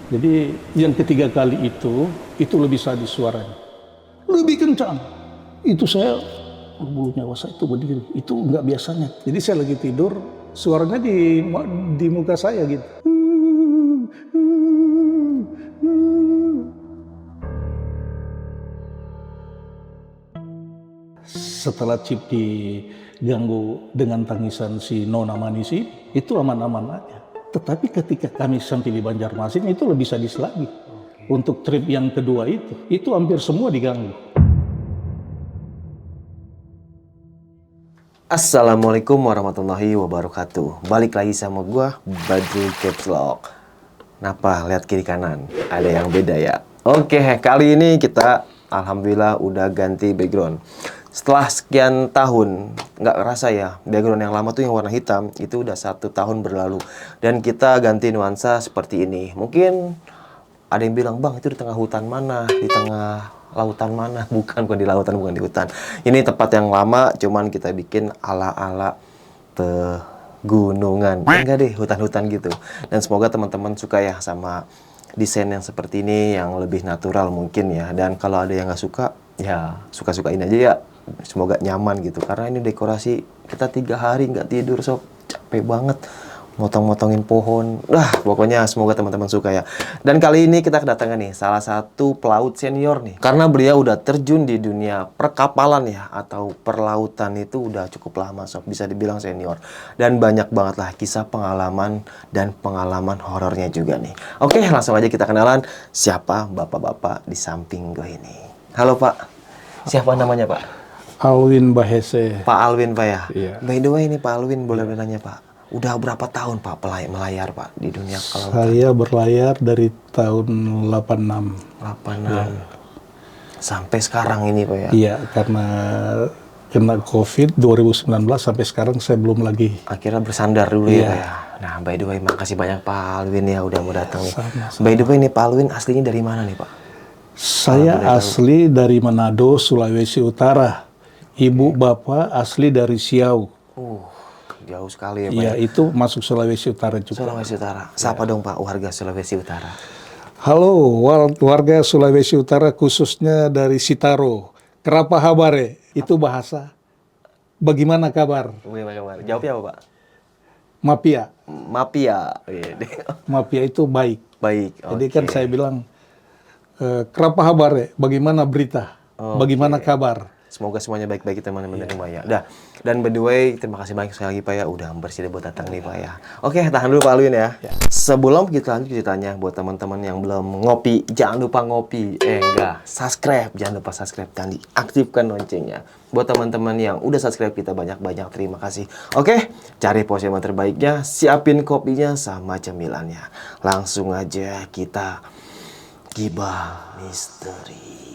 Jadi yang ketiga kali itu lebih sadis suaranya. Lebih kencang. Itu saya, bulu nyawa saya itu berdiri. Itu nggak biasanya. Jadi saya lagi tidur, suaranya di muka saya gitu. Setelah Cip diganggu dengan tangisan si Nona Manisi, itu aman-aman aja. Tetapi ketika kami sampai di Banjarmasin itu lebih sadis lagi. Untuk trip yang kedua itu hampir semua diganggu. Assalamualaikum warahmatullahi wabarakatuh. Balik lagi sama gua, Badrul Caps Lock. Kenapa? Lihat kiri kanan, ada yang beda ya. Oke, kali ini kita alhamdulillah udah ganti background. Setelah sekian tahun, nggak kerasa ya, background yang lama tuh yang warna hitam, itu udah 1 tahun berlalu. Dan kita ganti nuansa seperti ini. Mungkin ada yang bilang, bang itu di tengah hutan mana? Di tengah lautan mana? Bukan di lautan, bukan di hutan. Ini tempat yang lama, cuman kita bikin ala-ala pegunungan. Enggak deh, hutan-hutan gitu. Dan semoga teman-teman suka ya sama desain yang seperti ini, yang lebih natural mungkin ya. Dan kalau ada yang nggak suka, ya suka-sukain aja ya. Semoga nyaman gitu. Karena ini dekorasi kita 3 hari nggak tidur sob. Capek banget. Motong-motongin pohon. Pokoknya semoga teman-teman suka ya. Dan kali ini kita kedatangan nih salah satu pelaut senior nih. Karena beliau udah terjun di dunia perkapalan ya, atau perlautan itu udah cukup lama sob. Bisa dibilang senior. Dan banyak banget lah kisah pengalaman dan pengalaman horornya juga nih. Oke, langsung aja kita kenalan siapa bapak-bapak di samping gue ini. Halo Pak. Siapa namanya Pak? Alwin Bahese. Pak Alwin Pak ya? Iya. By the way ini Pak Alwin boleh nanya Pak. Udah berapa tahun Pak melayar Pak di dunia kelautan? Saya berlayar dari tahun 86. 86. Ya. Sampai sekarang ini Pak ya? Iya, karena kena COVID 2019 sampai sekarang saya belum lagi. Akhirnya bersandar dulu ya Iya. Pak ya? Nah by the way makasih banyak Pak Alwin ya udah mau datang nih. Sama-sama. By the way ini Pak Alwin aslinya dari mana nih Pak? Saya asli dari Manado, Sulawesi Utara. Ibu bapak asli dari Siau. Jauh sekali ya Pak Iya, ya? itu masuk Sulawesi Utara juga. Sulawesi Utara. Siapa dong Pak warga Sulawesi Utara? Halo, warga Sulawesi Utara khususnya dari Sitaro. Kerapa habare, itu bahasa. Bagaimana kabar? Bagaimana kabar? Jawabnya apa Pak? Mapia. Mapia. Mapia itu baik. Baik. Jadi kan saya bilang, kerapa habare, bagaimana berita? Bagaimana kabar? Semoga semuanya baik-baik teman-teman di rumah ya. Dan by the way, terima kasih banyak sekali lagi Pak ya udah bersedia buat datang nih Pak ya. Oke, tahan dulu Pak Alwin ya. Sebelum kita lanjut ceritanya, buat teman-teman yang belum ngopi, jangan lupa ngopi. Subscribe, jangan lupa subscribe dan diaktifkan loncengnya. Buat teman-teman yang udah subscribe kita banyak-banyak terima kasih. Oke, cari pose yang terbaiknya, siapin kopinya sama cemilannya. Langsung aja kita gibah misteri.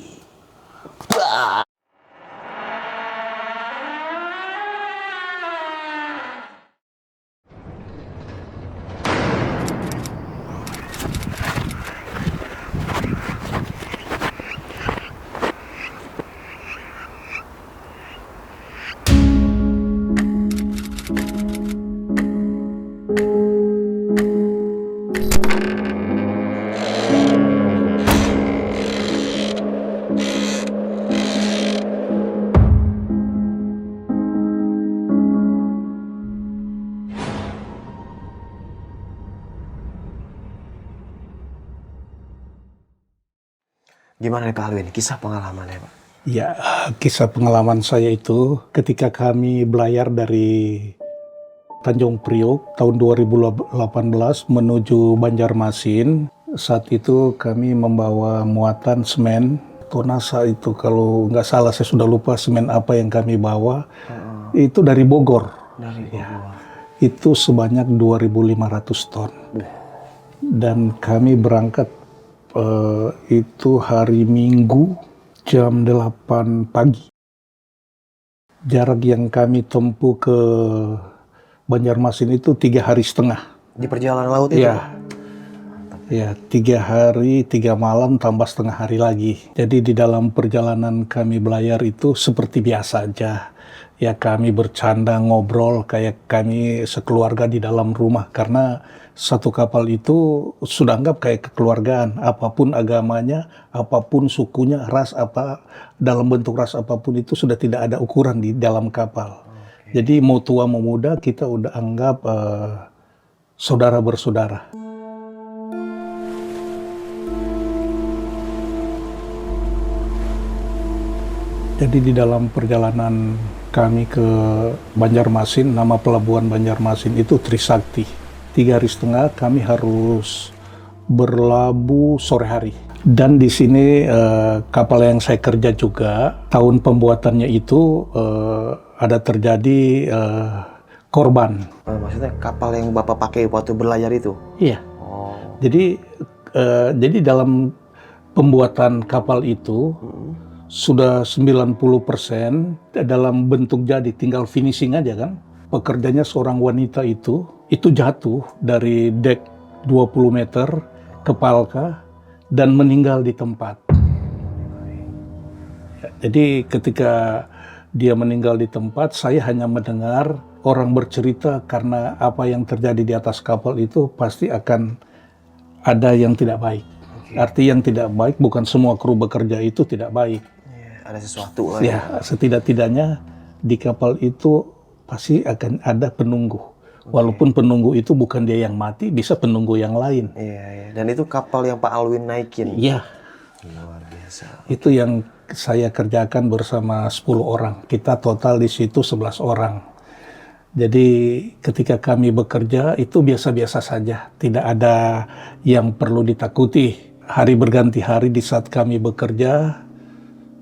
Gimana nih Pak Alwin, kisah pengalamannya Pak? Ya, kisah pengalaman saya itu ketika kami belayar dari Tanjung Priok tahun 2018 menuju Banjarmasin. Saat itu kami membawa muatan semen. Tonasa itu kalau nggak salah saya sudah lupa semen apa yang kami bawa. Itu dari Bogor. Dari Bogor. Ya, itu sebanyak 2.500 ton. Dan kami berangkat itu hari Minggu jam 8 pagi. Jarak yang kami tempuh ke Banjarmasin itu 3,5 hari. Di perjalanan laut itu? Ya, 3 hari, 3 malam tambah setengah hari lagi. Jadi di dalam perjalanan kami belayar itu seperti biasa aja. Ya kami bercanda, ngobrol kayak kami sekeluarga di dalam rumah. Karena satu kapal itu sudah anggap kayak kekeluargaan. Apapun agamanya, apapun sukunya, ras apa, dalam bentuk ras apapun itu sudah tidak ada ukuran di dalam kapal. Jadi mau tua mau muda kita udah anggap saudara bersaudara. Jadi di dalam perjalanan kami ke Banjarmasin, nama pelabuhan Banjarmasin itu Trisakti. 3 hari setengah kami harus berlabuh sore hari. Dan di sini kapal yang saya kerja juga, tahun pembuatannya itu ada terjadi korban. Maksudnya kapal yang Bapak pakai waktu berlayar itu? Iya. Oh. Jadi dalam pembuatan kapal itu sudah 90% dalam bentuk jadi, tinggal finishing aja kan. Pekerjanya seorang wanita itu jatuh dari dek 20 meter ke Palka dan meninggal di tempat. Ya, jadi ketika dia meninggal di tempat, saya hanya mendengar orang bercerita karena apa yang terjadi di atas kapal itu pasti akan ada yang tidak baik. Arti yang tidak baik bukan semua kru bekerja itu tidak baik. Ada sesuatu lah. Ya, setidak-tidaknya di kapal itu pasti akan ada penunggu. Walaupun penunggu itu bukan dia yang mati, bisa penunggu yang lain. Iya. Dan itu kapal yang Pak Alwin naikin? Iya. Luar biasa. Itu yang saya kerjakan bersama 10 orang. Kita total di situ 11 orang. Jadi ketika kami bekerja itu biasa-biasa saja. Tidak ada yang perlu ditakuti. Hari berganti hari di saat kami bekerja,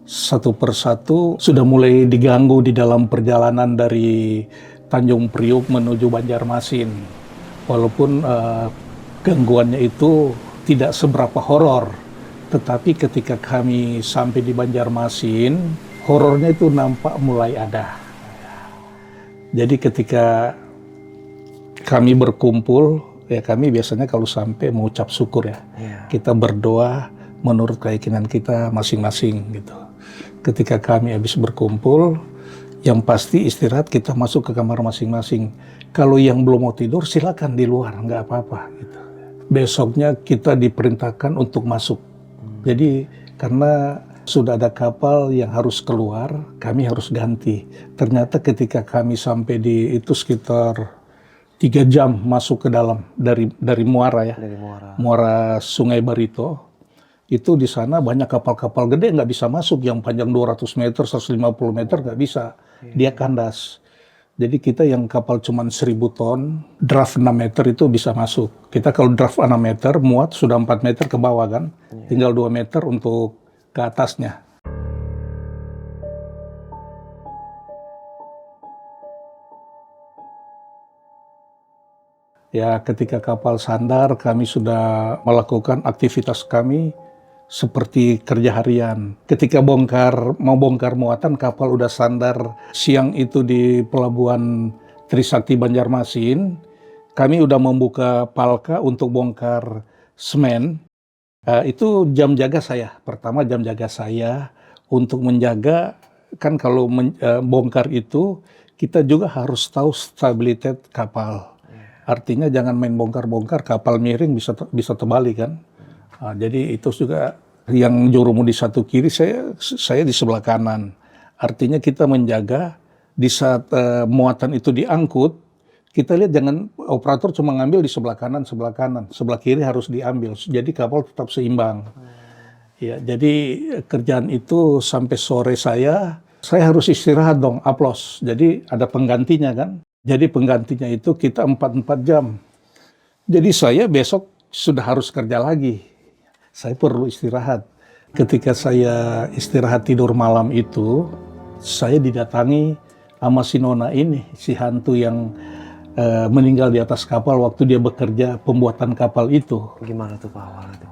satu persatu sudah mulai diganggu di dalam perjalanan dari Tanjung Priok menuju Banjarmasin. Walaupun gangguannya itu tidak seberapa horor, tetapi ketika kami sampai di Banjarmasin, horornya itu nampak mulai ada. Jadi ketika kami berkumpul, ya kami biasanya kalau sampai mengucap syukur ya. Kita berdoa menurut keyakinan kita masing-masing gitu. Ketika kami habis berkumpul, yang pasti istirahat kita masuk ke kamar masing-masing. Kalau yang belum mau tidur silakan di luar, nggak apa-apa gitu. Besoknya kita diperintahkan untuk masuk. Jadi karena sudah ada kapal yang harus keluar, kami harus ganti. Ternyata ketika kami sampai di itu sekitar 3 jam masuk ke dalam dari muara ya. Dari muara. Muara Sungai Barito. Itu di sana banyak kapal-kapal gede nggak bisa masuk, yang panjang 200 meter, 150 meter nggak bisa. Dia kandas. Jadi kita yang kapal cuma 1000 ton, draft 6 meter itu bisa masuk. Kita kalau draft 6 meter, muat sudah 4 meter ke bawah kan. Tinggal 2 meter untuk ke atasnya. Ya ketika kapal sandar, kami sudah melakukan aktivitas kami seperti kerja harian. Ketika mau bongkar muatan, kapal udah sandar siang itu di pelabuhan Trisakti Banjarmasin. Kami udah membuka Palka untuk bongkar semen. Itu jam jaga saya. Pertama jam jaga saya untuk menjaga, kan kalau bongkar itu kita juga harus tahu stabilitas kapal. Artinya jangan main bongkar-bongkar, kapal miring bisa terbalik kan. Jadi itu juga yang jurumudi satu kiri, saya di sebelah kanan. Artinya kita menjaga di saat muatan itu diangkut, kita lihat jangan operator cuma ngambil di sebelah kanan, sebelah kiri harus diambil. Jadi kapal tetap seimbang. Ya, jadi kerjaan itu sampai sore saya harus istirahat dong, aplos. Jadi ada penggantinya kan. Jadi penggantinya itu kita 4 jam. Jadi saya besok sudah harus kerja lagi. Saya perlu istirahat. Ketika saya istirahat tidur malam itu, saya didatangi sama si nona ini, si hantu yang meninggal di atas kapal waktu dia bekerja pembuatan kapal itu. Gimana tuh Pak awal itu?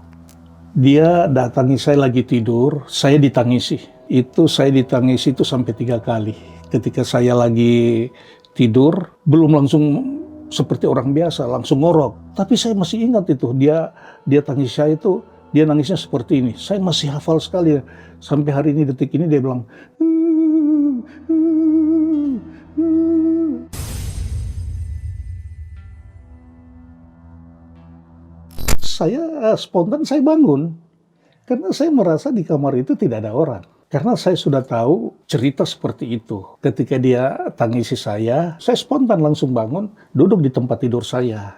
Dia datangi saya lagi tidur, saya ditangisi. Saya ditangisi itu sampai 3 kali. Ketika saya lagi tidur, belum langsung seperti orang biasa, langsung ngorok. Tapi saya masih ingat itu, dia tangis saya itu, dia nangisnya seperti ini. Saya masih hafal sekali. Sampai hari ini, detik ini dia bilang, saya spontan saya bangun. Karena saya merasa di kamar itu tidak ada orang. Karena saya sudah tahu cerita seperti itu. Ketika dia tangisi saya spontan langsung bangun, duduk di tempat tidur saya.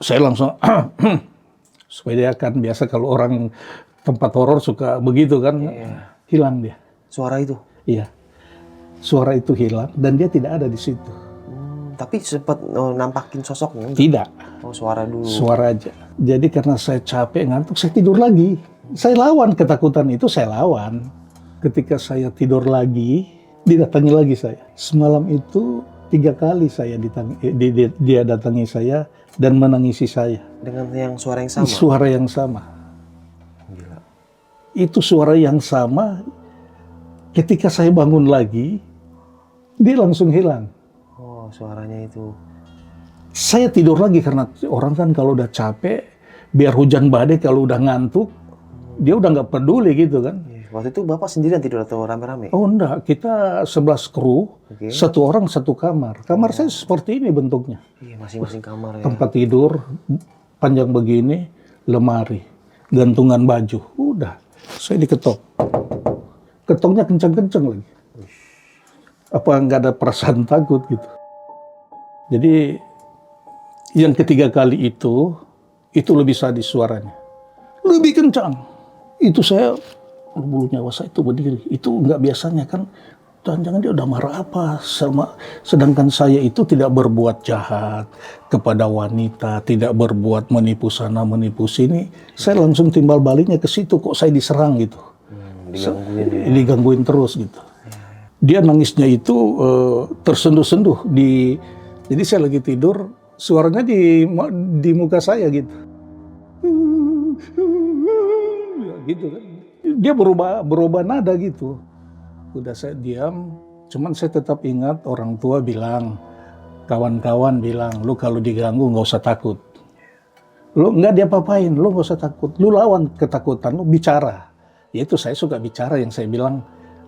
Saya langsung, supaya dia kan biasa kalau orang tempat horor suka begitu kan, hilang dia. Suara itu? Iya, suara itu hilang dan dia tidak ada di situ. Tapi sempat nampakin sosoknya? Tidak. Oh, suara dulu. Suara aja. Jadi karena saya capek, ngantuk, saya tidur lagi. Saya lawan ketakutan itu, saya lawan. Ketika saya tidur lagi, didatangi lagi saya. Semalam itu 3 kali dia datangi saya dan menangisi saya. Dengan yang suara yang sama? Suara yang sama. Gila. Itu suara yang sama, ketika saya bangun lagi, dia langsung hilang. Oh, suaranya itu. Saya tidur lagi karena orang kan kalau udah capek, biar hujan badai kalau udah ngantuk, dia udah nggak peduli gitu kan. Waktu itu Bapak sendirian tidur atau rame-rame? Oh enggak, kita 11 kru, satu orang satu kamar. Kamar saya seperti ini bentuknya. Iya, masing-masing kamar ya. Tempat tidur, panjang begini, lemari, gantungan baju. Udah, saya diketok. Ketoknya kencang-kencang lagi. Apa nggak ada perasaan takut gitu. Jadi yang ketiga kali itu lebih sadis suaranya. Lebih kencang. Itu saya, bulu nyawa saya itu berdiri. Itu nggak biasanya kan. Jangan-jangan dia udah marah apa. Sedangkan saya itu tidak berbuat jahat kepada wanita. Tidak berbuat menipu sana, menipu sini. Saya langsung timbal baliknya ke situ. Kok saya diserang gitu. Digangguin terus gitu. Dia nangisnya itu tersenduh-senduh. Jadi saya lagi tidur, suaranya di muka saya gitu. Gitu kan. Dia berubah nada gitu. Udah saya diam, cuman saya tetap ingat orang tua bilang, kawan-kawan bilang, lu kalau diganggu nggak usah takut. Lu nggak diapa-apain, lu nggak usah takut. Lu lawan ketakutan, lu bicara. Yaitu saya suka bicara, yang saya bilang,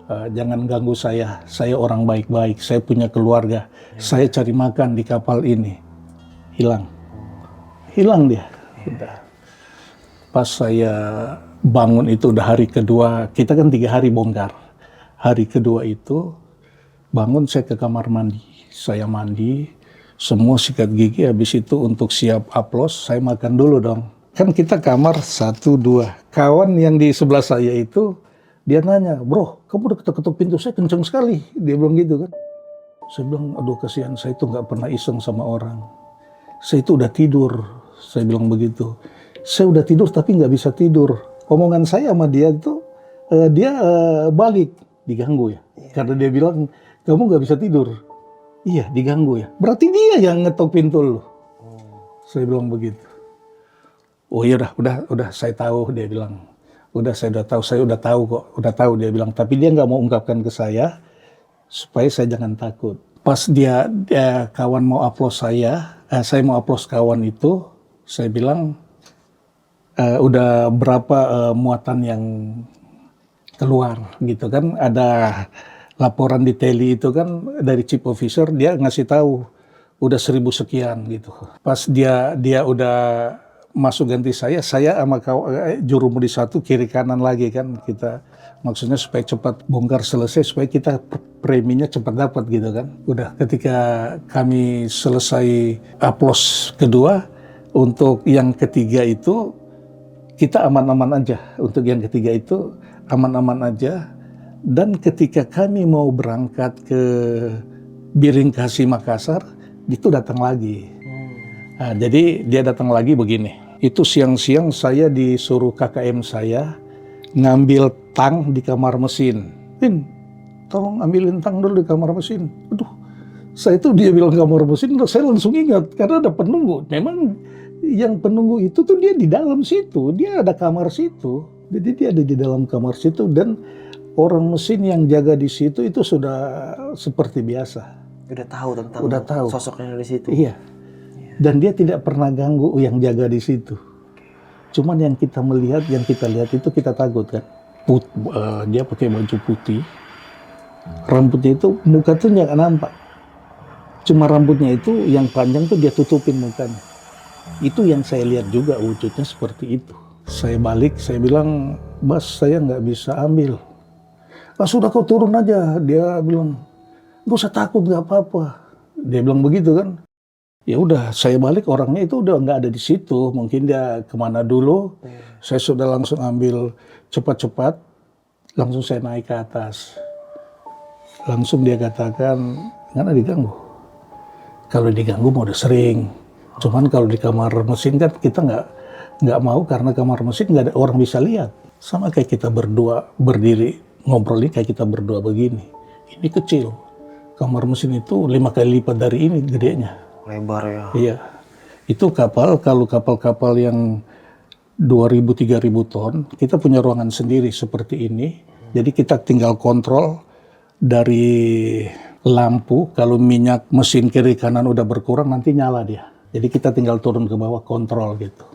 jangan ganggu saya orang baik-baik, saya punya keluarga, saya cari makan di kapal ini. Hilang dia. Udah. Pas saya bangun itu udah hari kedua, kita kan 3 hari bongkar. Hari kedua itu bangun, saya ke kamar mandi. Saya mandi, semua sikat gigi, habis itu untuk siap aplos, saya makan dulu dong. Kan kita kamar 1, 2. Kawan yang di sebelah saya itu, dia nanya, bro, kamu udah ketuk-ketuk pintu saya kenceng sekali. Dia bilang gitu kan. Saya bilang, aduh kasihan, saya itu nggak pernah iseng sama orang. Saya itu udah tidur, saya bilang begitu. Saya udah tidur tapi nggak bisa tidur. Omongan saya sama dia itu, dia balik, diganggu ya. Karena dia bilang, kamu nggak bisa tidur. Iya, diganggu ya. Berarti dia yang ngetok pintu lu. Saya bilang begitu. Oh iya udah saya tahu, dia bilang. Saya udah tahu kok, udah tahu, dia bilang. Tapi dia nggak mau ungkapkan ke saya, supaya saya jangan takut. Pas dia kawan mau upload saya mau upload kawan itu, saya bilang, udah berapa muatan yang keluar gitu kan. Ada laporan di teli itu kan dari chief officer, dia ngasih tahu udah 1000 sekian gitu. Pas dia udah masuk ganti saya sama jurumudi 1 kiri kanan lagi kan, kita maksudnya supaya cepat bongkar selesai, supaya kita preminya cepat dapat gitu kan. Udah ketika kami selesai aplos kedua, untuk yang ketiga itu kita aman-aman aja. Untuk yang ketiga itu aman-aman aja. Dan ketika kami mau berangkat ke Biringkasi Makassar, itu datang lagi. Nah, jadi dia datang lagi begini. Itu siang-siang saya disuruh KKM saya ngambil tang di kamar mesin. Pin, tolong ambilin tang dulu di kamar mesin. Aduh, saya itu dia bilang kamar mesin, saya langsung ingat karena ada penunggu. Memang yang penunggu itu tuh dia di dalam situ, dia ada kamar situ. Jadi dia ada di dalam kamar situ dan orang mesin yang jaga di situ itu sudah seperti biasa. Udah tahu sosoknya di situ. Iya. Dan dia tidak pernah ganggu yang jaga di situ. Cuman yang kita lihat itu kita takut kan. Dia pakai baju putih. Rambutnya itu, muka tuh nggak nampak. Cuma rambutnya itu yang panjang tuh dia tutupin mukanya. Itu yang saya lihat juga wujudnya seperti itu. Saya balik, saya bilang, Bas, saya nggak bisa ambil. Ah, sudah kau turun aja. Dia bilang, nggak usah takut, nggak apa-apa. Dia bilang begitu kan. Ya udah, saya balik, orangnya itu udah nggak ada di situ. Mungkin dia kemana dulu. Saya sudah langsung ambil cepat-cepat, langsung saya naik ke atas. Langsung dia katakan, nggak ada diganggu. Kalau diganggu mau udah sering. Cuman kalau di kamar mesin kan kita nggak mau, karena kamar mesin nggak ada orang bisa lihat. Sama kayak kita berdua berdiri ngobrol ini, kayak kita berdua begini. Ini kecil. Kamar mesin itu 5 kali lipat dari ini gedenya. Lebar ya. Iya. Itu kapal, kalau kapal-kapal yang 2.000-3.000 ton, kita punya ruangan sendiri seperti ini. Jadi kita tinggal kontrol dari lampu, kalau minyak mesin kiri kanan udah berkurang nanti nyala dia. Jadi kita tinggal turun ke bawah kontrol gitu.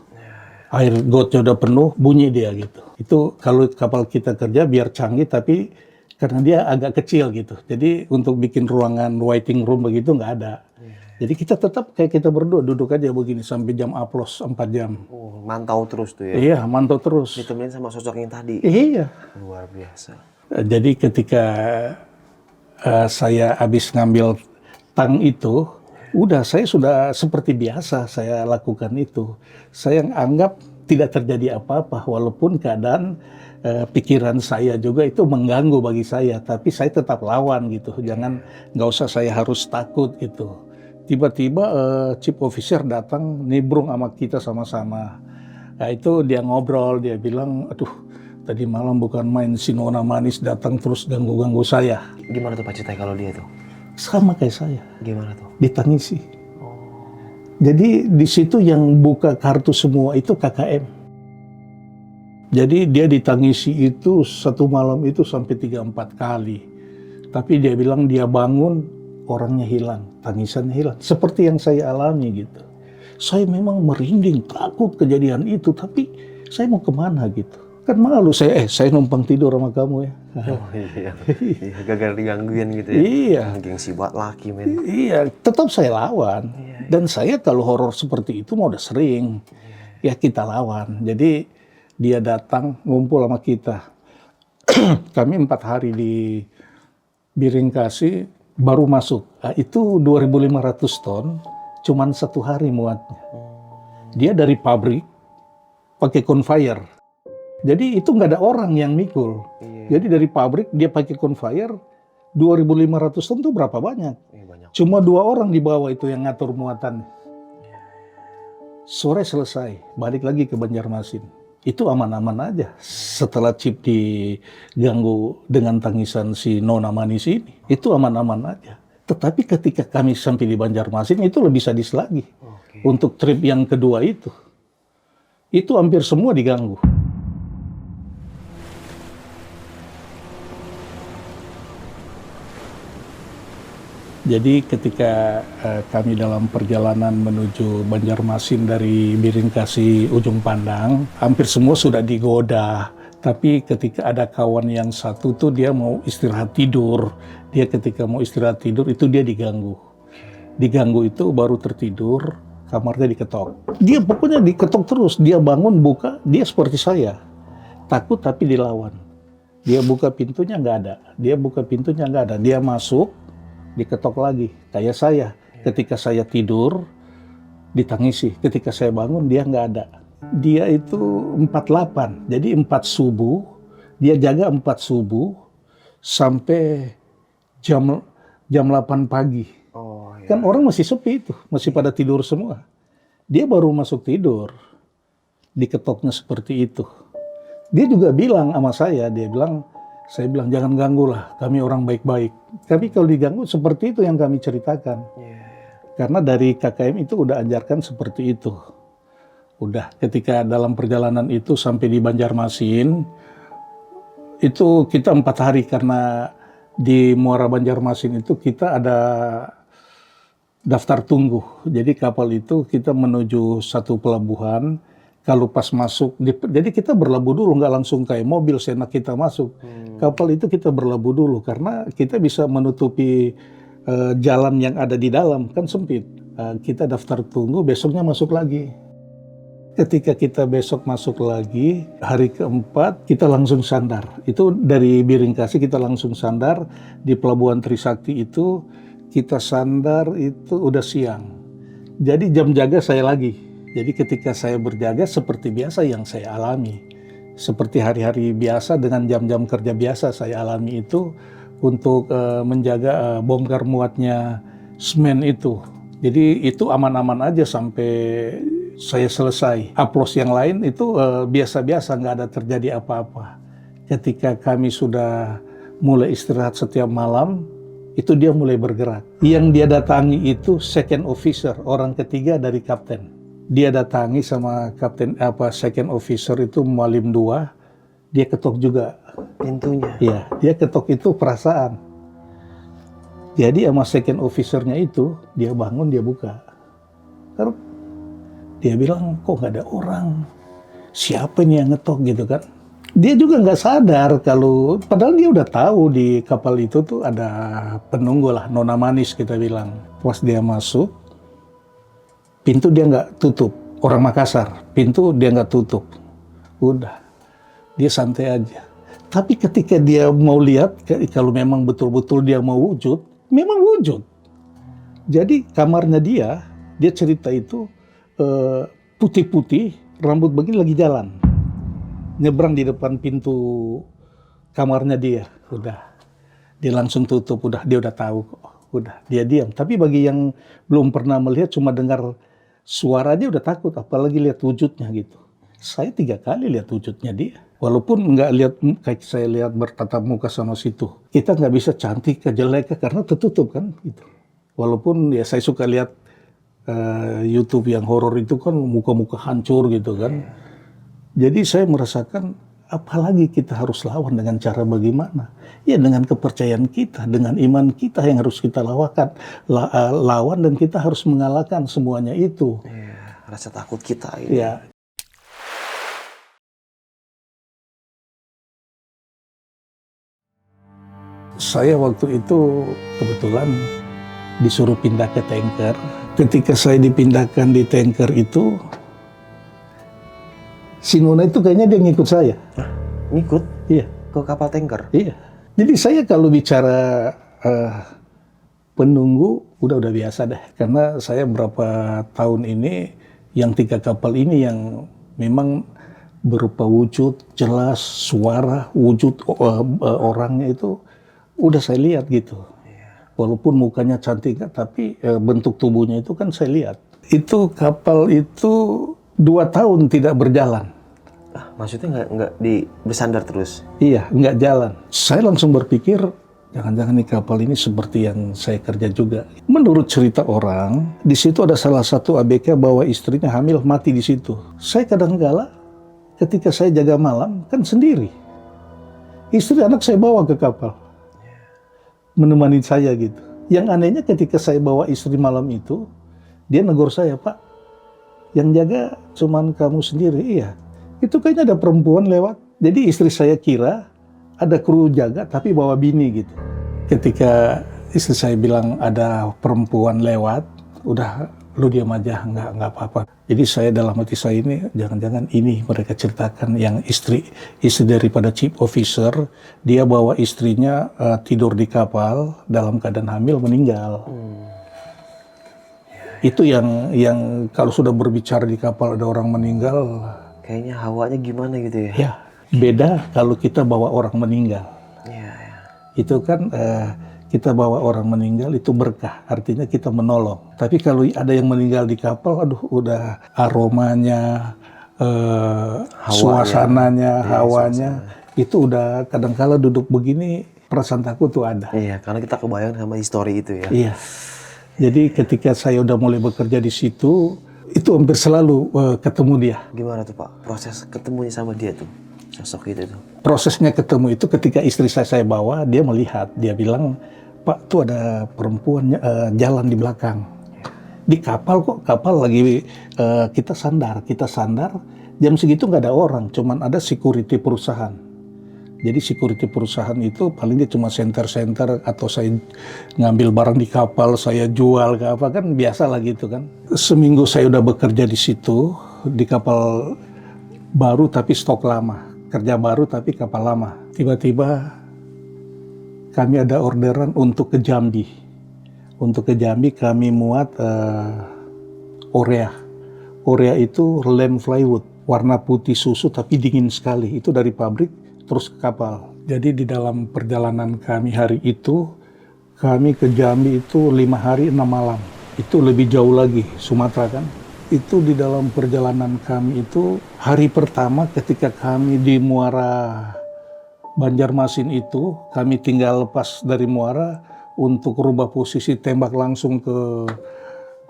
Air gotnya udah penuh, bunyi dia gitu. Itu kalau kapal kita kerja biar canggih, tapi karena dia agak kecil gitu. Jadi untuk bikin ruangan waiting room begitu nggak ada. Jadi kita tetap kayak kita berdua duduk aja begini sampai jam aplos 4 jam. Mantau terus tuh ya. Iya, mantau terus. Ditemenin sama sosok yang tadi. Iya. Luar biasa. Jadi ketika saya habis ngambil tang itu, udah saya sudah seperti biasa saya lakukan itu. Saya anggap tidak terjadi apa-apa, walaupun keadaan pikiran saya juga itu mengganggu bagi saya, tapi saya tetap lawan gitu. Nggak usah saya harus takut gitu. Tiba-tiba chief officer datang nimbrung sama kita sama-sama. Nah, itu dia ngobrol, dia bilang, aduh tadi malam bukan main si Nona manis datang terus ganggu-ganggu saya. Gimana tuh Pak ceritanya kalau dia tuh? Sama kayak saya. Gimana tuh? Ditangisi. Jadi di situ yang buka kartu semua itu KKM. Jadi dia ditangisi itu satu malam itu sampai 3-4 kali. Tapi dia bilang dia bangun, orangnya hilang, tangisannya hilang. Seperti yang saya alami gitu. Saya memang merinding, takut kejadian itu, tapi saya mau kemana gitu. Kan malu saya numpang tidur sama kamu ya. Oh iya, gagal digangguin gitu ya. Iya. Gengsi buat laki men. Iya, tetap saya lawan. Dan saya kalau horor seperti itu mau udah sering. Ya kita lawan. Jadi dia datang ngumpul sama kita. Kami 4 hari di Biringkasi baru masuk. Nah, itu 2.500 ton, cuman 1 hari muatnya. Dia dari pabrik pakai conveyor. Jadi itu nggak ada orang yang mikul. Jadi dari pabrik dia pakai conveyor, 2.500 ton itu berapa banyak? Banyak. Cuma 2 orang di bawah itu yang ngatur muatan. Sore selesai, balik lagi ke Banjarmasin. Itu aman-aman aja. Setelah chip diganggu dengan tangisan si Nona manis ini, itu aman-aman aja. Tetapi ketika kami sampai di Banjarmasin itu lebih sadis lagi. Untuk trip yang kedua itu hampir semua diganggu. Jadi ketika kami dalam perjalanan menuju Banjarmasin dari Biringkasi Ujung Pandang, hampir semua sudah digoda. Tapi ketika ada kawan yang satu tuh dia mau istirahat tidur. Dia ketika mau istirahat tidur itu dia diganggu. Diganggu itu baru tertidur, kamarnya diketok. Dia pokoknya diketok terus. Dia bangun, buka, dia seperti saya. Takut tapi dilawan. Dia buka pintunya nggak ada. Dia buka pintunya nggak ada. Dia masuk, diketok lagi. Kayak saya. Ketika saya tidur, ditangisi. Ketika saya bangun, dia nggak ada. Dia itu 48. Jadi 4 subuh. Dia jaga 4 subuh sampai jam 8 pagi. Oh, iya. Kan orang masih sepi itu. Masih pada tidur semua. Dia baru masuk tidur. Diketoknya seperti itu. Dia juga bilang sama saya, saya bilang jangan ganggu lah, kami orang baik-baik. Tapi kalau diganggu seperti itu yang kami ceritakan. Karena dari KKM itu udah ajarkan seperti itu. Udah ketika dalam perjalanan itu sampai di Banjarmasin, itu kita 4 hari karena di Muara Banjarmasin itu kita ada daftar tunggu. Jadi kapal itu kita menuju satu pelabuhan. Kalau pas masuk, jadi kita berlabuh dulu, nggak langsung kayak mobil seenak kita masuk. Kapal itu kita berlabuh dulu, karena kita bisa menutupi jalan yang ada di dalam, kan sempit. kita daftar tunggu, besoknya masuk lagi. Ketika kita besok masuk lagi, hari keempat kita langsung sandar. Itu dari Biringkasi kita langsung sandar, di Pelabuhan Trisakti itu kita sandar itu udah siang. Jadi jam jaga saya lagi. Jadi ketika saya berjaga seperti biasa yang saya alami. Seperti hari-hari biasa dengan jam-jam kerja biasa saya alami itu untuk menjaga bongkar muatnya semen itu. Jadi itu aman-aman aja sampai saya selesai. Aplos yang lain itu biasa-biasa, nggak ada terjadi apa-apa. Ketika kami sudah mulai istirahat setiap malam, itu dia mulai bergerak. Yang dia datangi itu second officer, orang ketiga dari kapten. Dia datangi sama kapten second officer itu Mualim 2, dia ketok juga pintunya. Iya, dia ketok itu perasaan. Jadi sama second officernya itu, dia bangun, dia buka. Terus dia bilang, kok nggak ada orang? Siapa nih yang ngetok gitu kan? Dia juga nggak sadar kalau, padahal dia udah tahu di kapal itu tuh ada penunggu lah, nona manis kita bilang. Pas dia masuk, pintu dia nggak tutup. Orang Makassar, pintu dia nggak tutup. Udah, dia santai aja. Tapi ketika dia mau lihat, kalau memang betul-betul dia mau wujud, memang wujud. Jadi kamarnya dia cerita itu, putih-putih, rambut begini lagi jalan. Nyebrang di depan pintu kamarnya dia. Udah, dia langsung tutup, dia udah tahu kok. Udah, dia diam. Tapi bagi yang belum pernah melihat, cuma dengar suara aja udah takut, apalagi lihat wujudnya gitu. Saya 3 kali lihat wujudnya dia. Walaupun nggak lihat kayak saya lihat bertatap muka sama situ. Kita nggak bisa cantik ke jelek karena tertutup kan gitu. Walaupun ya saya suka lihat YouTube yang horor itu kan muka-muka hancur gitu kan. Jadi saya merasakan apalagi kita harus lawan dengan cara bagaimana? Ya dengan kepercayaan kita, dengan iman kita yang harus kita lawan dan kita harus mengalahkan semuanya itu. Ya, rasa takut kita gitu. Ya. Saya waktu itu kebetulan disuruh pindah ke tanker. Ketika saya dipindahkan di tanker itu, si Nona itu kayaknya dia ngikut saya. Ngikut? Iya. Ke kapal tanker? Iya. Jadi saya kalau bicara penunggu udah biasa deh. Karena saya berapa tahun ini, yang 3 kapal ini yang memang berupa wujud, jelas, suara, wujud orangnya itu udah saya lihat gitu. Walaupun mukanya cantik, tapi bentuk tubuhnya itu kan saya lihat. Itu kapal itu 2 tahun tidak berjalan. Maksudnya nggak bersandar terus? Iya, nggak jalan. Saya langsung berpikir, jangan-jangan nih kapal ini seperti yang saya kerja juga. Menurut cerita orang, di situ ada salah satu ABK bawa istrinya hamil mati di situ. Saya kadang kala, ketika saya jaga malam, kan sendiri. Istri anak saya bawa ke kapal. Menemani saya gitu. Yang anehnya ketika saya bawa istri malam itu, dia negur saya, Pak, yang jaga cuman kamu sendiri. Iya, itu kayaknya ada perempuan lewat. Jadi istri saya kira ada kru jaga tapi bawa bini gitu. Ketika istri saya bilang ada perempuan lewat, udah lu diam aja, nggak apa-apa. Jadi saya dalam hati saya ini, jangan-jangan ini mereka ceritakan yang istri daripada chief officer, dia bawa istrinya tidur di kapal dalam keadaan hamil meninggal. Itu yang kalau sudah berbicara di kapal ada orang meninggal, kayaknya hawanya gimana gitu ya? Ya, beda kalau kita bawa orang meninggal. Ya. Itu kan kita bawa orang meninggal itu berkah, artinya kita menolong. Tapi kalau ada yang meninggal di kapal, aduh udah aromanya, suasananya, hawanya, itu udah kadang-kala duduk begini, perasaan takut tuh ada. Iya, karena kita kebayang sama histori itu ya. Iya. Jadi ketika saya udah mulai bekerja di situ, itu hampir selalu ketemu dia. Gimana tuh Pak, proses ketemunya sama dia tuh, sosok itu tuh? Prosesnya ketemu itu ketika istri saya bawa, dia melihat, dia bilang, Pak, tuh ada perempuan jalan di belakang. Di kapal kok, kapal lagi kita sandar, jam segitu nggak ada orang, cuman ada security perusahaan. Jadi security perusahaan itu paling dia cuma center-center atau saya ngambil barang di kapal, saya jual ke apa, kan biasa lah gitu kan. Seminggu saya udah bekerja di situ, di kapal baru tapi stok lama. Kerja baru tapi kapal lama. Tiba-tiba kami ada orderan untuk ke Jambi. Untuk ke Jambi kami muat Orea. Orea itu lem plywood, warna putih susu tapi dingin sekali. Itu dari pabrik terus ke kapal. Jadi di dalam perjalanan kami hari itu, kami ke Jambi itu 5 hari 6 malam. Itu lebih jauh lagi, Sumatera kan. Itu di dalam perjalanan kami itu, hari pertama ketika kami di Muara Banjarmasin itu, kami tinggal lepas dari Muara untuk rubah posisi tembak langsung ke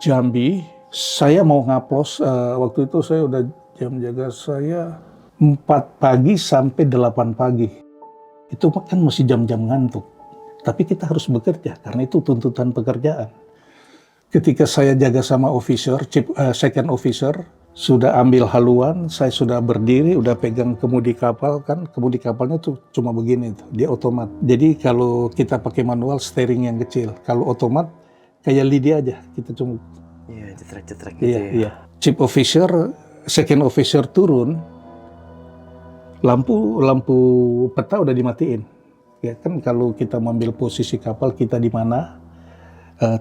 Jambi. Saya mau ngaplos, waktu itu saya udah jam jaga saya 4 pagi sampai 8 pagi. Itu kan masih jam-jam ngantuk. Tapi kita harus bekerja, karena itu tuntutan pekerjaan. Ketika saya jaga sama officer, second officer, sudah ambil haluan, saya sudah berdiri, udah pegang kemudi kapal, kan kemudi kapalnya tuh cuma begini, tuh, dia otomat. Jadi kalau kita pakai manual, steering yang kecil. Kalau otomat, kayak lidi aja, kita cuma... Iya, cetrek-cetrek gitu ya. Iya. Chief officer, second officer turun, lampu peta udah dimatiin. Ya kan kalau kita mengambil posisi kapal kita di mana,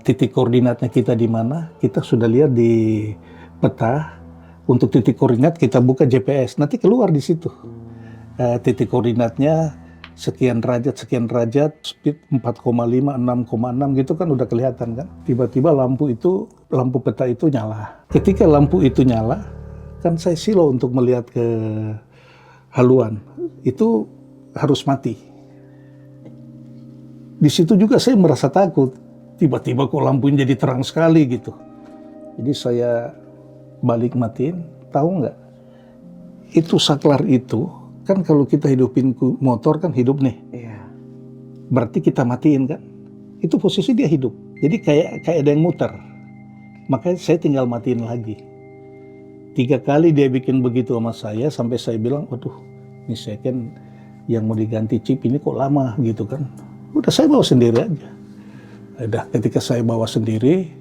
titik koordinatnya kita di mana, kita sudah lihat di peta. Untuk titik koordinat kita buka GPS, nanti keluar di situ. Titik koordinatnya sekian derajat, speed 4,5, 6,6 gitu kan udah kelihatan kan. Tiba-tiba lampu peta itu nyala. Ketika lampu itu nyala, kan saya silau untuk melihat ke haluan, itu harus mati. Di situ juga saya merasa takut. Tiba-tiba kok lampunya jadi terang sekali gitu. Jadi saya balik matiin, tahu nggak? Itu saklar itu, kan kalau kita hidupin motor kan hidup nih. Iya. Berarti kita matiin kan? Itu posisi dia hidup. Jadi kayak ada yang muter. Makanya saya tinggal matiin lagi. 3 kali dia bikin begitu sama saya, sampai saya bilang, waduh, ini second yang mau diganti chip ini kok lama gitu kan. Udah saya bawa sendiri aja. Udah ketika saya bawa sendiri,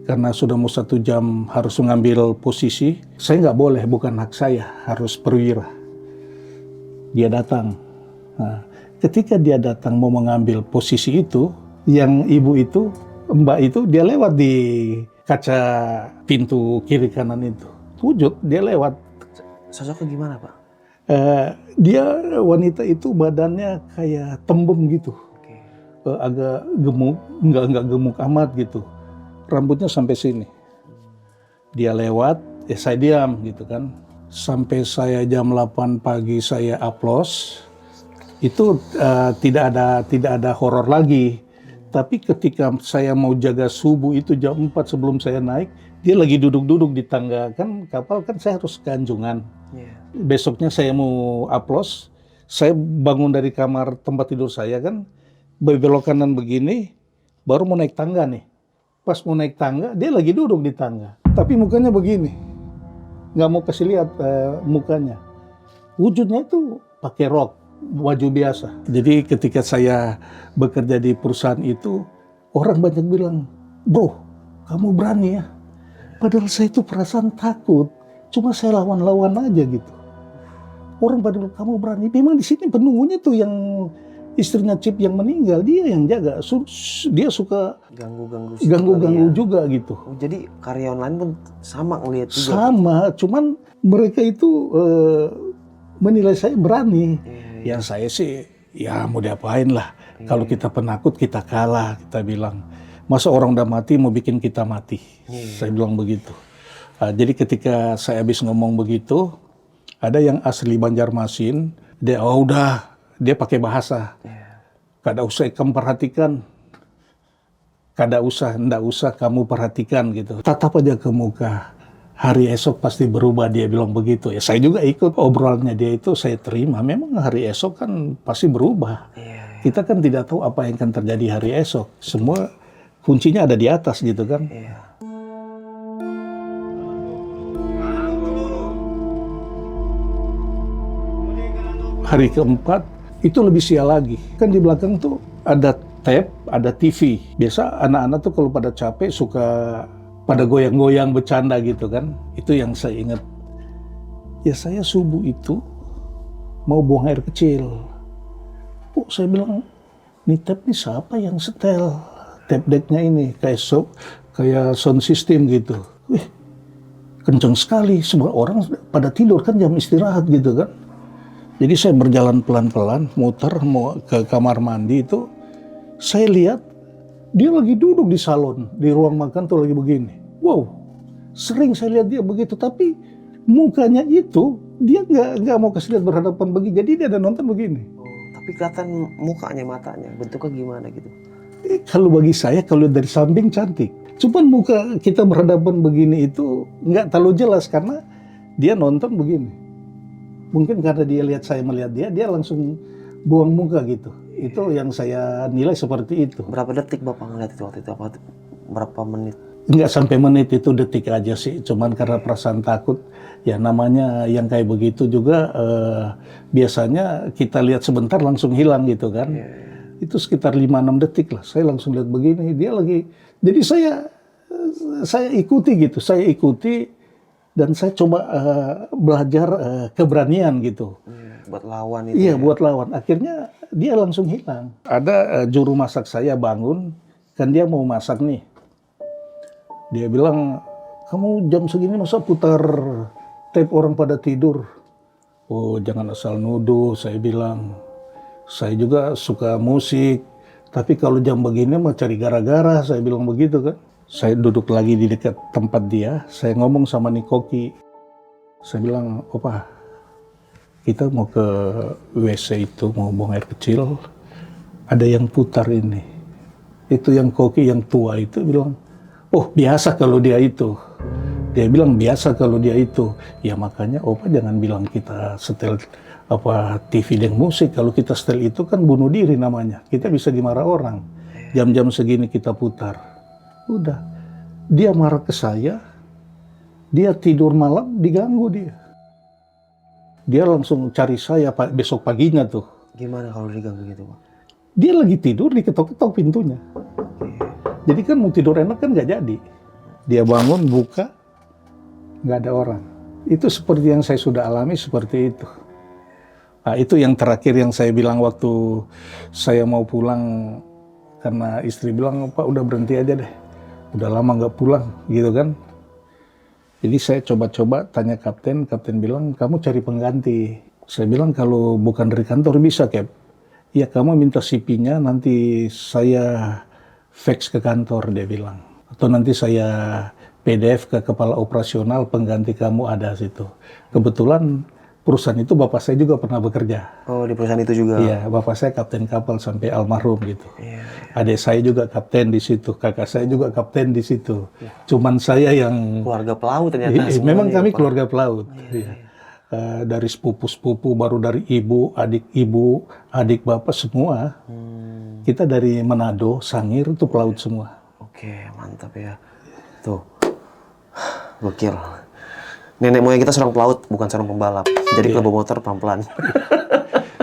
karena sudah mau 1 jam harus mengambil posisi, saya nggak boleh, bukan hak saya, harus perwira. Dia datang. Nah, ketika dia datang mau mengambil posisi itu, yang ibu itu, mbak itu, dia lewat di kaca pintu kiri kanan itu. Wujud, dia lewat. Sosoknya gimana, Pak? Dia wanita itu badannya kayak tembem gitu. Oke. Agak gemuk, nggak gemuk amat gitu. Rambutnya sampai sini. Dia lewat, saya diam gitu kan. Sampai saya jam 8 pagi saya aplos, itu tidak ada horor lagi. Tapi ketika saya mau jaga subuh itu jam 4 sebelum saya naik, dia lagi duduk-duduk di tangga, kan kapal kan saya harus ke Anjungan. Yeah. Besoknya saya mau aplos, saya bangun dari kamar tempat tidur saya kan, belok kanan begini, baru mau naik tangga nih. Pas mau naik tangga, dia lagi duduk di tangga. Tapi mukanya begini, nggak mau kasih lihat mukanya. Wujudnya itu pakai rok, baju biasa. Jadi ketika saya bekerja di perusahaan itu, orang banyak bilang, bro, kamu berani ya? Padahal saya itu perasaan takut, cuma saya lawan-lawan aja gitu. Orang pada bilang, kamu berani. Memang di sini penunggunya tuh yang istrinya Chip yang meninggal, dia yang jaga. Dia suka ganggu-ganggu juga gitu. Oh, jadi karyawan lain pun sama ngelihat juga? Sama, cuman mereka itu menilai saya berani. Yang saya sih, ya mau diapain lah. Kalau kita penakut, kita kalah, kita bilang. Masa orang udah mati mau bikin kita mati? Saya bilang begitu. Jadi ketika saya habis ngomong begitu, ada yang asli Banjarmasin, dia dia pakai bahasa. Kada usah kamu perhatikan, ndak usah kamu perhatikan gitu. Tatap aja ke muka, hari esok pasti berubah, dia bilang begitu. Ya saya juga ikut obrolannya dia itu, saya terima. Memang hari esok kan pasti berubah. Kita kan tidak tahu apa yang akan terjadi hari esok. Semua kuncinya ada di atas gitu kan. Hari keempat Itu lebih sial lagi. Kan di belakang tuh ada tape, ada TV. Biasa anak-anak tuh kalau pada capek suka pada goyang-goyang bercanda gitu kan. Itu yang saya ingat. Ya saya subuh itu mau buang air kecil. Oh, saya bilang, nih tape nih siapa yang setel? Tape decknya ini kayak sound system gitu. Wih, kenceng sekali. Semua orang pada tidur kan jam istirahat gitu kan. Jadi saya berjalan pelan-pelan, muter mau ke kamar mandi itu, saya lihat dia lagi duduk di salon, di ruang makan tuh lagi begini. Wow, sering saya lihat dia begitu, tapi mukanya itu dia nggak mau kasih lihat berhadapan begini, jadi dia ada nonton begini. Tapi kelihatan mukanya, matanya, bentuknya gimana gitu? Kalau bagi saya, kalau dari samping cantik. Cuman muka kita berhadapan begini itu nggak terlalu jelas karena dia nonton begini. Mungkin karena dia lihat saya melihat dia langsung buang muka gitu. Itu yang saya nilai seperti itu. Berapa detik Bapak ngeliat itu waktu itu? Apa berapa menit? Nggak sampai menit, itu detik aja sih. Cuman karena perasaan takut, ya namanya yang kayak begitu juga biasanya kita lihat sebentar langsung hilang gitu kan. Itu sekitar 5-6 detik lah. Saya langsung lihat begini, dia lagi. Jadi saya ikuti gitu, dan saya coba belajar keberanian gitu. Buat lawan itu. Iya, buat lawan. Akhirnya dia langsung hilang. Ada juru masak saya bangun, kan dia mau masak nih. Dia bilang, kamu jam segini masa putar tape orang pada tidur? Oh, jangan asal nuduh, saya bilang. Saya juga suka musik, tapi kalau jam begini mau cari gara-gara, saya bilang begitu kan. Saya duduk lagi di dekat tempat dia, saya ngomong sama Nikoki. Saya bilang, Opa, kita mau ke WC itu, mau buang air kecil, ada yang putar ini. Itu yang Koki yang tua itu bilang, oh biasa kalau dia itu. Dia bilang biasa kalau dia itu. Ya makanya Opa jangan bilang kita setel TV dan musik. Kalau kita setel itu kan bunuh diri namanya. Kita bisa dimarah orang. Jam-jam segini kita putar. Udah, dia marah ke saya, dia tidur malam, diganggu dia. Dia langsung cari saya besok paginya tuh. Gimana kalau diganggu gitu Pak? Dia lagi tidur, diketok-ketok pintunya. Jadi kan mau tidur enak kan nggak jadi. Dia bangun, buka, nggak ada orang. Itu seperti yang saya sudah alami, seperti itu. Nah, itu yang terakhir yang saya bilang waktu saya mau pulang, karena istri bilang, Pak udah berhenti aja deh. Udah lama nggak pulang, gitu kan. Jadi saya coba-coba tanya kapten bilang, kamu cari pengganti. Saya bilang, kalau bukan dari kantor bisa, Cap. Ya kamu minta CP-nya, nanti saya fax ke kantor, dia bilang. Atau nanti saya PDF ke kepala operasional, pengganti kamu ada situ. Kebetulan perusahaan itu bapak saya juga pernah bekerja. Oh, di perusahaan itu juga? Iya, bapak saya kapten kapal sampai almarhum gitu. Adik saya juga kapten di situ, kakak saya juga kapten di situ. Cuman saya yang... Keluarga pelaut ternyata. Memang kami keluarga pelaut. Dari sepupu-sepupu, baru dari ibu, adik bapak semua. Kita dari Manado, Sangir, itu pelaut semua. Oke, mantap ya. Tuh, gokil. Nenek moyang kita seorang pelaut, bukan seorang pembalap. Jadi kalau bawa motor pelan-pelan.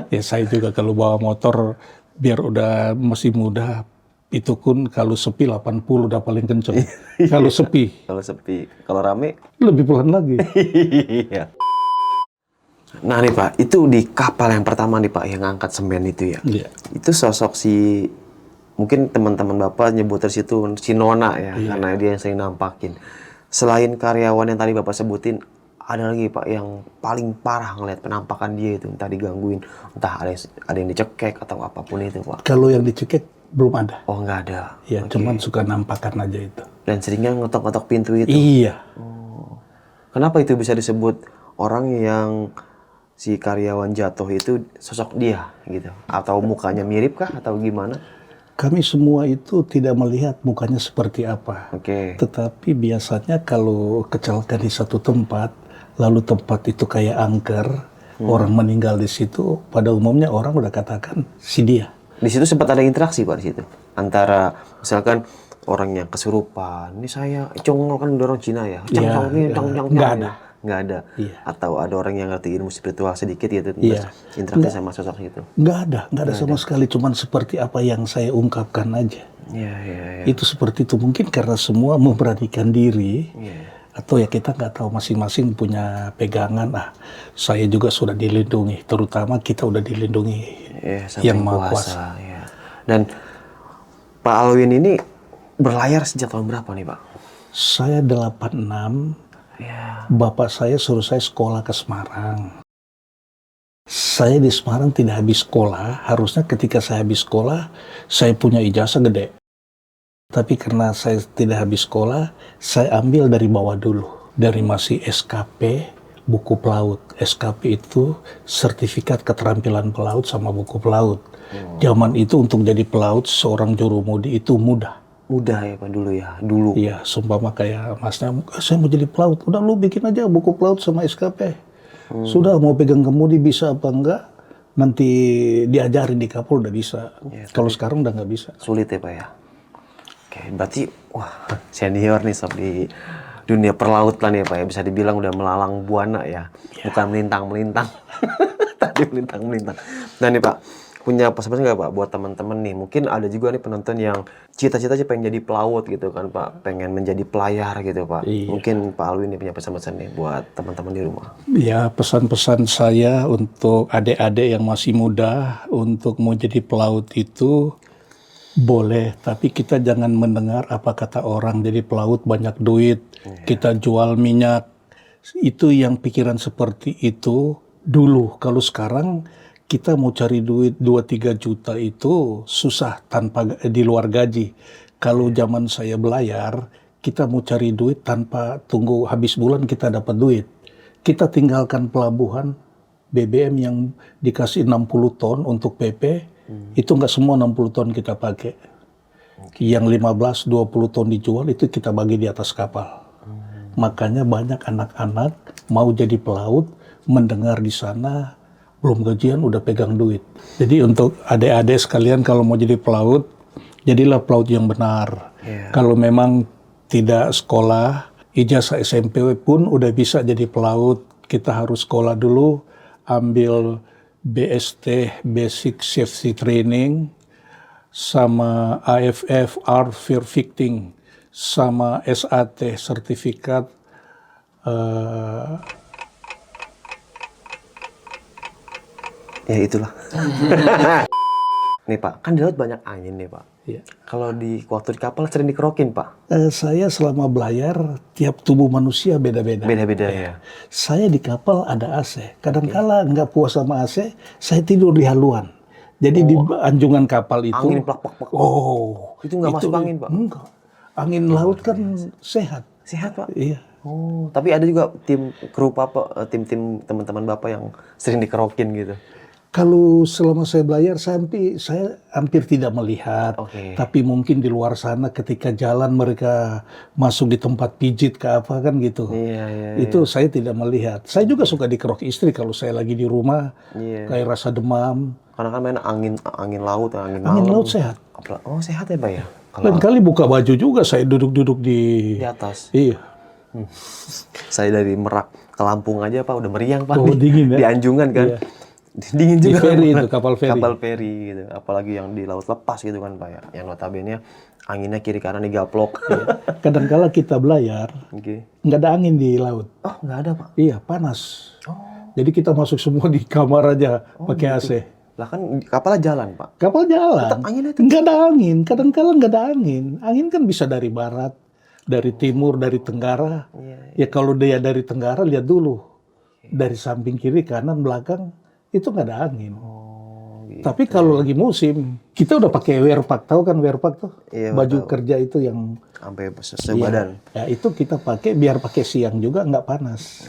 Ya saya juga kalau bawa motor, biar udah masih muda, itu pun kalau sepi 80 udah paling kenceng. Kalau sepi. Kalau sepi. Kalau rame? Lebih pelan lagi. Iya. Nah nih Pak, itu di kapal yang pertama nih Pak, yang angkat semen itu ya. Iya. Itu sosok si, mungkin teman-teman Bapak nyebut dari situ si Nona ya, karena dia yang sering nampakin. Selain karyawan yang tadi Bapak sebutin, ada lagi Pak yang paling parah ngeliat penampakan dia itu, entah digangguin, entah ada yang dicekek atau apapun itu Pak. Kalau yang dicekek belum ada. Oh nggak ada? Ya, cuman suka nampakan aja itu. Dan seringnya ngetok-ngetok pintu itu? Iya. Oh. Kenapa itu bisa disebut orang yang si karyawan jatuh itu sosok dia gitu? Atau mukanya mirip kah atau gimana? Kami semua itu tidak melihat mukanya seperti apa. Tetapi biasanya kalau kecelakaan di satu tempat, lalu tempat itu kayak angker, orang meninggal di situ, pada umumnya orang udah katakan si dia. Di situ sempat ada interaksi Pak di situ? Antara misalkan orang yang kesurupan, ini saya congol kan dorong Cina ya, Nggak ada. nggak ada. Iya. Atau ada orang yang ngerti ilmu spiritual sedikit gitu, Iya. interaksi sama sosok gitu. Nggak ada sama sekali. Cuman seperti apa yang saya ungkapkan aja. Iya, iya, iya. Itu seperti itu. Mungkin karena semua memberanikan diri. Iya. Atau ya kita nggak tahu, masing-masing punya pegangan. Saya juga sudah dilindungi. Terutama kita udah dilindungi Sama yang Maha Kuasa. Ya. Dan Pak Alwin ini berlayar sejak tahun berapa nih Pak? Saya 86. Ya. Bapak saya suruh saya sekolah ke Semarang. Saya di Semarang tidak habis sekolah. Harusnya ketika saya habis sekolah, saya punya ijazah gede. Tapi karena saya tidak habis sekolah, saya ambil dari bawah dulu. Dari masih SKP, buku pelaut. SKP itu sertifikat keterampilan pelaut sama buku pelaut. Zaman itu untuk jadi pelaut, seorang jurumudi itu mudah. Mudah ya Pak dulu ya? Dulu? Iya, sumpama kayak masnya, saya mau jadi pelaut. Udah lu bikin aja buku pelaut sama SKP. Sudah mau pegang kemudi bisa apa enggak, nanti diajarin di kapal udah bisa. Kalau sekarang udah nggak bisa. Sulit ya Pak ya? Oke, berarti wah senior nih sob di dunia perlautan ya Pak ya, bisa dibilang udah melalang buana ya, bukan melintang-melintang. Tadi melintang-melintang. Nah nih Pak, punya pesan nggak Pak buat teman-teman nih? Mungkin ada juga nih penonton yang cita-citanya pengen jadi pelaut gitu kan Pak, pengen menjadi pelayar gitu Pak. Iya. Mungkin Pak Alwin nih punya pesan-pesan nih buat teman-teman di rumah. Ya, pesan-pesan saya untuk adik-adik yang masih muda untuk mau jadi pelaut itu boleh, tapi kita jangan mendengar apa kata orang jadi pelaut banyak duit, kita jual minyak. Itu yang pikiran seperti itu dulu. Kalau sekarang kita mau cari duit 2-3 juta itu susah tanpa di luar gaji. Kalau zaman saya belayar, kita mau cari duit tanpa tunggu habis bulan kita dapat duit. Kita tinggalkan pelabuhan, BBM yang dikasih 60 ton untuk PP, itu nggak semua 60 ton kita pakai. Yang 15-20 ton dijual itu kita bagi di atas kapal. Makanya banyak anak-anak mau jadi pelaut, mendengar di sana, belum gajian udah pegang duit. Jadi untuk adik-adik sekalian kalau mau jadi pelaut, jadilah pelaut yang benar. Kalau memang tidak sekolah, ijazah SMP pun udah bisa jadi pelaut, kita harus sekolah dulu, ambil BST, Basic Safety Training, sama AFF, Art Fear Fitting, sama SAT, sertifikat Ya itulah. Nih Pak, kan di laut banyak angin nih Pak. Iya. Kalau di waktu di kapal sering dikerokin Pak? Saya selama belayar, tiap tubuh manusia beda-beda. Beda-beda ya. Saya di kapal ada AC. Kadang-kala nggak puas sama AC, saya tidur di haluan. Jadi di anjungan kapal itu. Angin plak-plak. Oh. Itu nggak masuk angin Pak? Enggak. Angin laut kan sehat. Sehat Pak? Iya. Oh, tapi ada juga tim kru Bapak, tim-tim teman-teman Bapak yang sering dikerokin gitu. Kalau selama saya belayar, saya hampir tidak melihat. Tapi mungkin di luar sana ketika jalan mereka masuk di tempat pijit ke apa kan gitu. Itu saya tidak melihat. Saya juga suka dikerok istri kalau saya lagi di rumah, kayak rasa demam. Karena kan main angin laut, angin malam. Angin laut sehat. Oh sehat ya Pak ya? Lain kali buka baju juga saya duduk-duduk di atas. Iya. Saya dari Merak ke Lampung aja Pak udah meriang Pak. Oh, dingin ya? Di Anjungan kan. Iya. Dingin juga. Di feri itu, kapal feri. Kapal feri gitu. Apalagi yang di laut lepas gitu kan Pak ya. Yang notabene anginnya kiri kanan digaplok. Kadang-kala kita belayar, nggak ada angin di laut. Oh nggak ada Pak? Iya, panas. Jadi kita masuk semua di kamar aja pakai AC. Lah kan kapalnya jalan Pak. Kapal jalan. Tetap anginnya itu. Nggak ada angin. Kadang-kala nggak ada angin. Angin kan bisa dari barat, dari timur, dari tenggara. Ya kalau dia dari tenggara lihat dulu. Dari samping kiri, kanan, belakang itu nggak ada angin. Gitu. Tapi kalau lagi musim, kita udah pakai wearpack, tahu kan wearpack tuh? Iya, baju kerja itu yang sampai sebadan. Ya itu kita pakai biar pakai siang juga nggak panas.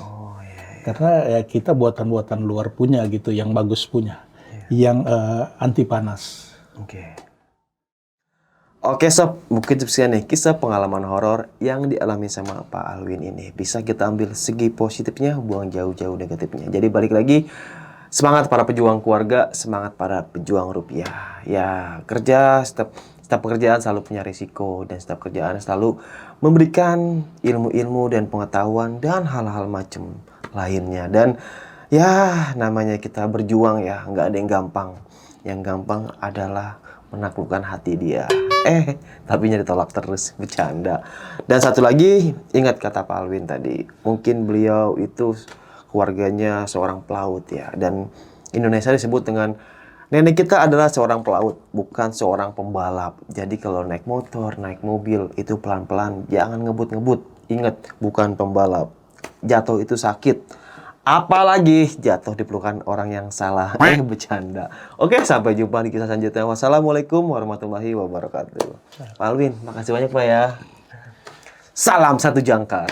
Karena ya kita buatan-buatan luar punya gitu, yang bagus punya, yang anti panas. Oke sob, mungkin sekian nih kisah pengalaman horor yang dialami sama Pak Alwin ini. Bisa kita ambil segi positifnya, buang jauh-jauh negatifnya. Jadi balik lagi, semangat para pejuang keluarga, semangat para pejuang rupiah. Ya kerja, setiap setiap pekerjaan selalu punya risiko dan setiap pekerjaan selalu memberikan ilmu-ilmu dan pengetahuan dan hal-hal macam lainnya. Dan ya namanya kita berjuang ya, nggak ada yang gampang. Yang gampang adalah menaklukkan hati dia. Tapi ditolak terus, bercanda. Dan satu lagi, ingat kata Pak Alwin tadi, mungkin beliau itu keluarganya seorang pelaut ya. Dan Indonesia disebut dengan nenek kita adalah seorang pelaut, bukan seorang pembalap. Jadi kalau naik motor, naik mobil, itu pelan-pelan, jangan ngebut-ngebut. Ingat, bukan pembalap. Jatuh itu sakit. Apalagi jatuh di pelukan orang yang salah. Bercanda. Oke, sampai jumpa di kisah selanjutnya. Wassalamualaikum warahmatullahi wabarakatuh. Pak Alwin, makasih banyak Pak ya. Salam satu jangkar.